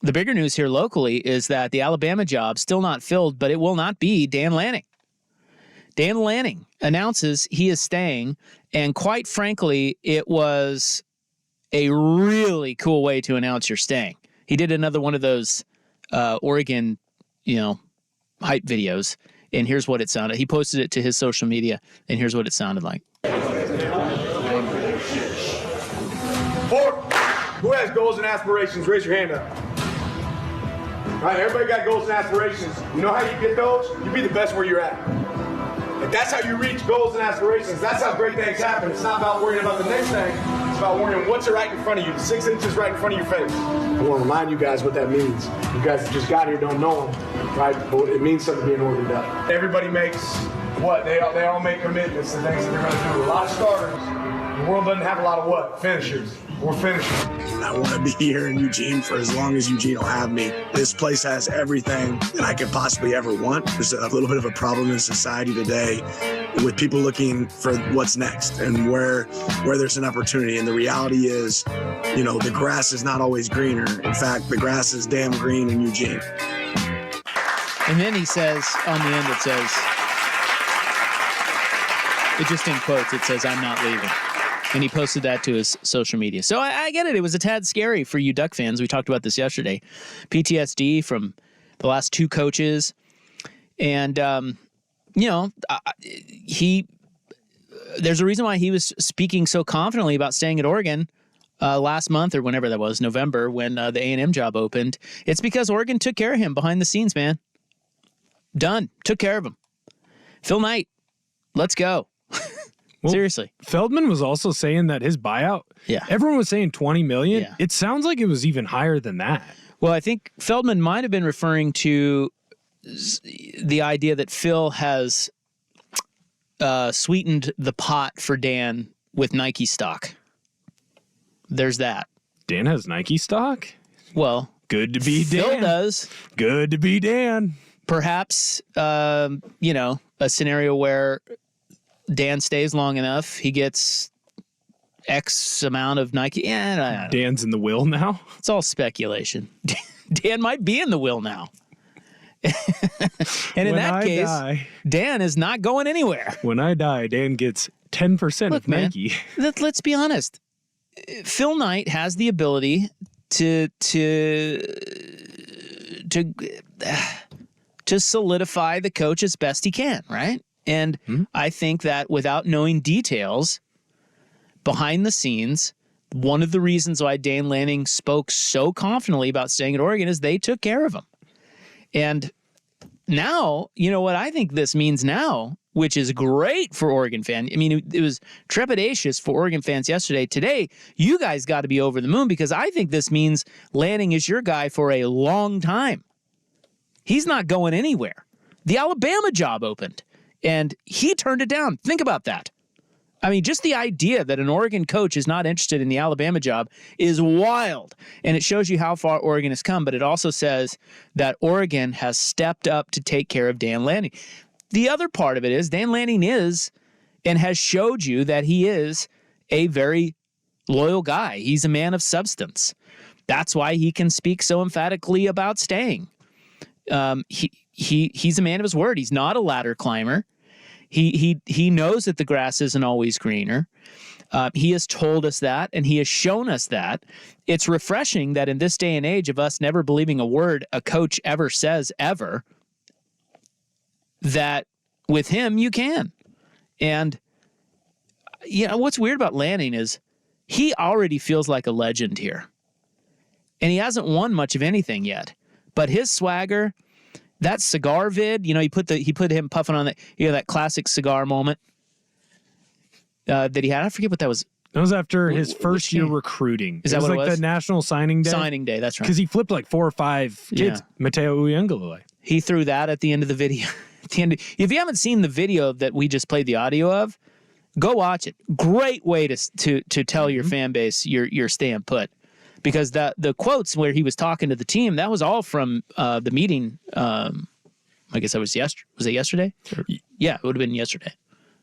the bigger news here locally is that the Alabama job still not filled, but it will not be Dan Lanning. Dan Lanning announces he is staying, and quite frankly, it was a really cool way to announce you're staying. He did another one of those Oregon, hype videos, and here's what it sounded. He posted it to his social media, and here's what it sounded like. Who has goals and aspirations? Raise your hand up. All right, everybody got goals and aspirations. You know how you get those? You be the best where you're at. Like, that's how you reach goals and aspirations. That's how great things happen. It's not about worrying about the next thing. It's about worrying what's right in front of you, 6 inches right in front of your face. I want to remind you guys what that means. You guys that just got here don't know them, right? But it means something to be an Oregon Duck. Everybody makes what? They all make commitments to things that they're going to do. A lot of starters. The world doesn't have a lot of what? Finishers. We're finishers. I want to be here in Eugene for as long as Eugene will have me. This place has everything that I could possibly ever want. There's a little bit of a problem in society today with people looking for what's next and where there's an opportunity. And the reality is, the grass is not always greener. In fact, the grass is damn green in Eugene. And then he says, on the end, it just in quotes, it says, "I'm not leaving." And he posted that to his social media. So I get it. It was a tad scary for you Duck fans. We talked about this yesterday. PTSD from the last 2 coaches. And, there's a reason why he was speaking so confidently about staying at Oregon last month or whenever that was, November, when the A&M job opened. It's because Oregon took care of him behind the scenes, man. Done. Took care of him. Phil Knight, let's go. Well, seriously. Feldman was also saying that his buyout, everyone was saying $20 million. Yeah. It sounds like it was even higher than that. Well, I think Feldman might have been referring to the idea that Phil has sweetened the pot for Dan with Nike stock. There's that. Dan has Nike stock? Well, good to be Dan. Phil does. Good to be Dan. Perhaps, a scenario where Dan stays long enough, he gets X amount of Nike. Yeah, Dan's in the will now? It's all speculation. Dan might be in the will now. And in that case, Dan is not going anywhere. When I die, Dan gets 10% of Nike. Man, let's be honest. Phil Knight has the ability to solidify the coach as best he can, right? And I think that without knowing details behind the scenes, one of the reasons why Dan Lanning spoke so confidently about staying at Oregon is they took care of him. And now, what I think this means now, which is great for Oregon fans. I mean, it was trepidatious for Oregon fans yesterday. Today, you guys got to be over the moon because I think this means Lanning is your guy for a long time. He's not going anywhere. The Alabama job opened. And he turned it down. Think about that. I mean, just the idea that an Oregon coach is not interested in the Alabama job is wild. And it shows you how far Oregon has come. But it also says that Oregon has stepped up to take care of Dan Lanning. The other part of it is Dan Lanning is and has showed you that he is a very loyal guy. He's a man of substance. That's why he can speak so emphatically about staying. He's a man of his word. He's not a ladder climber. He knows that the grass isn't always greener. He has told us that, and he has shown us that. It's refreshing that in this day and age of us never believing a word a coach ever says ever, that with him you can. And what's weird about Lanning is he already feels like a legend here. And he hasn't won much of anything yet. But his swagger, that cigar vid, he put him puffing on that classic cigar moment that he had. I forget what that was. That was after his first year recruiting. Is that what it was? The National Signing Day? Signing Day, that's right. Because he flipped like 4 or 5 kids. Yeah. Mateo Uiagalelei. He threw that at the end of the video. If you haven't seen the video that we just played the audio of, go watch it. Great way to tell your fan base you're staying put. Because the quotes where he was talking to the team, that was all from the meeting. I guess that was yesterday. Was it yesterday? Yeah, it would have been yesterday.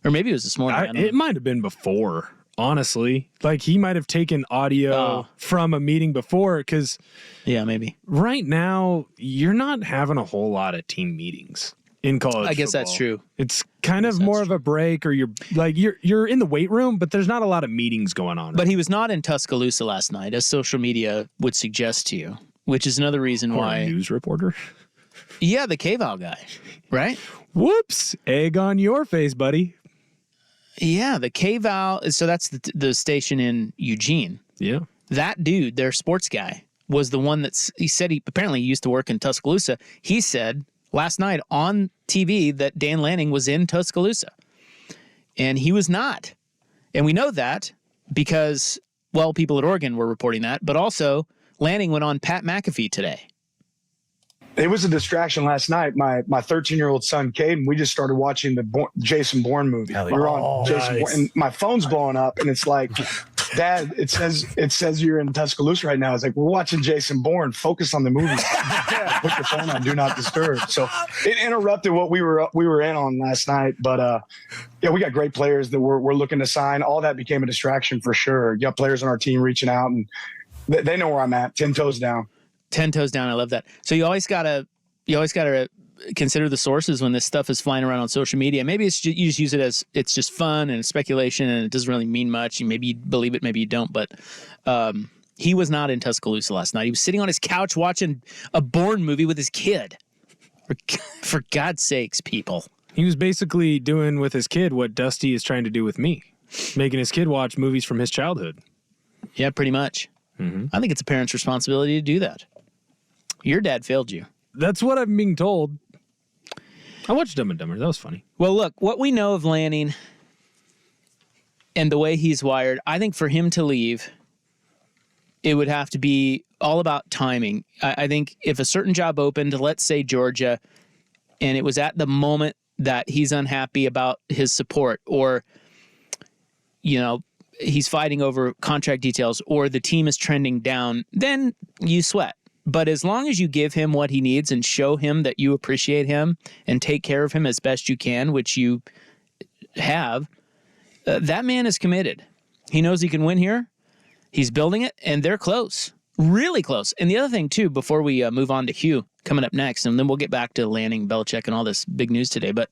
Or maybe it was this morning. It might have been before. honestly. Like, he might have taken audio from a meeting before, because maybe right now you're not having a whole lot of team meetings in college. I guess football. that's true. It's kind of more of a break, or you're in the weight room, but there's not a lot of meetings going on. But he was not in Tuscaloosa last night, as social media would suggest to you, which is another reason why. A news reporter? Yeah, the K-Val guy, right? Whoops, egg on your face, buddy. Yeah, the K-Val. So that's the station in Eugene. Yeah. That dude, their sports guy, was the one he said he apparently used to work in Tuscaloosa. He said last night on TV that Dan Lanning was in Tuscaloosa. And he was not. And we know that because, well, people at Oregon were reporting that, but also Lanning went on Pat McAfee today. It was a distraction last night. My 13-year-old son, Caden, we just started watching the Jason Bourne movie. We were on Jason Bourne, and my phone's blowing up, and it's like, Dad, it says you're in Tuscaloosa right now. It's like, we're watching Jason Bourne. Focus on the movie. Put your phone on Do Not Disturb. So it interrupted what we were in on last night. But we got great players that we're looking to sign. All that became a distraction for sure. You got players on our team reaching out, and they know where I'm at. 10 toes down. 10 toes down. I love that. So you always gotta consider the sources when this stuff is flying around on social media. Maybe you just use it as it's just fun and speculation, and it doesn't really mean much. Maybe you believe it, maybe you don't. But he was not in Tuscaloosa last night. He was sitting on his couch watching a Bourne movie with his kid. For God's sakes, people. He was basically doing with his kid what Dusty is trying to do with me, making his kid watch movies from his childhood. Yeah, pretty much. Mm-hmm. I think it's a parent's responsibility to do that. Your dad failed you. That's what I'm being told. I watched Dumb and Dumber. That was funny. Well, look, what we know of Lanning and the way he's wired, I think for him to leave, it would have to be all about timing. I think if a certain job opened, let's say Georgia, and it was at the moment that he's unhappy about his support, or, he's fighting over contract details, or the team is trending down, then you sweat. But as long as you give him what he needs and show him that you appreciate him and take care of him as best you can, which you have, that man is committed. He knows he can win here. He's building it, and they're close, really close. And the other thing, too, before we move on to Hugh coming up next, and then we'll get back to Lanning, Belichick, and all this big news today, but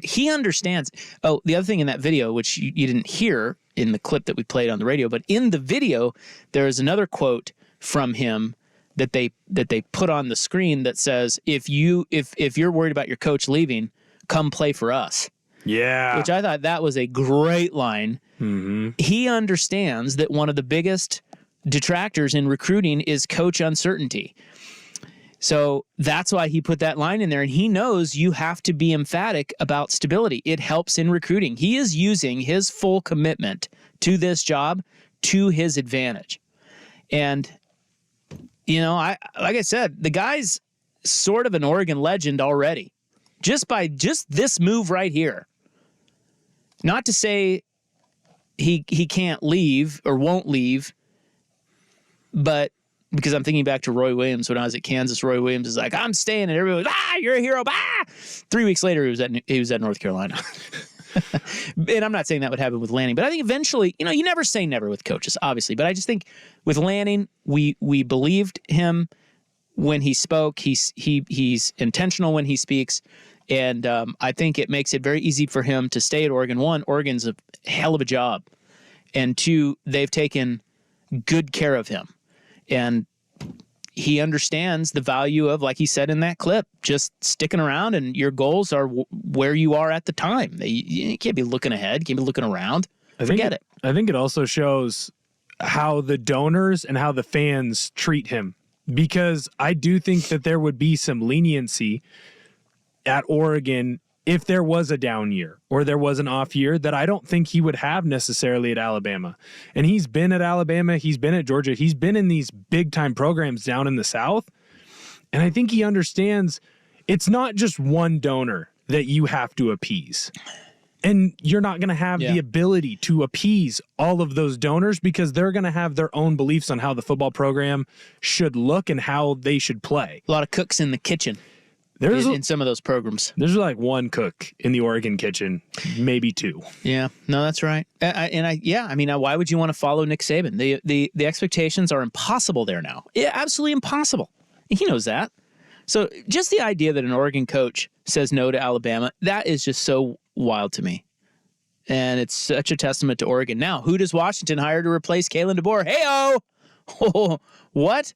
he understands. Oh, the other thing in that video, which you didn't hear in the clip that we played on the radio, but in the video, there is another quote from him that they put on the screen that says, if you're worried about your coach leaving, come play for us. Yeah. Which I thought that was a great line. Mm-hmm. He understands that one of the biggest detractors in recruiting is coach uncertainty. So that's why he put that line in there, and he knows you have to be emphatic about stability. It helps in recruiting. He is using his full commitment to this job to his advantage. And like I said, the guy's sort of an Oregon legend already, just by this move right here. Not to say he can't leave or won't leave, but because I'm thinking back to Roy Williams when I was at Kansas. Roy Williams is like, I'm staying, and everybody was, you're a hero, 3 weeks later, he was at North Carolina. And I'm not saying that would happen with Lanning, but I think eventually, you never say never with coaches, obviously. But I just think with Lanning, we believed him when he spoke. He's intentional when he speaks, and I think it makes it very easy for him to stay at Oregon. One, Oregon's a hell of a job, and two, they've taken good care of him, and he understands the value of, like he said in that clip, just sticking around, and your goals are where you are at the time. You can't be looking ahead, can't be looking around. Forget it. I think it also shows how the donors and how the fans treat him, because I do think that there would be some leniency at Oregon if there was a down year or there was an off year that I don't think he would have necessarily at Alabama. And he's been at Alabama, he's been at Georgia, he's been in these big time programs down in the South. And I think he understands it's not just one donor that you have to appease. And you're not going to have the ability to appease all of those donors, because they're going to have their own beliefs on how the football program should look and how they should play. A lot of cooks in the kitchen. in some of those programs. There's like one cook in the Oregon kitchen, maybe two. Yeah, no, that's right. Why would you want to follow Nick Saban? The expectations are impossible there now. Yeah, absolutely impossible. He knows that. So just the idea that an Oregon coach says no to Alabama, that is just so wild to me. And it's such a testament to Oregon. Now, who does Washington hire to replace Kalen DeBoer? Hey-oh! Oh, what?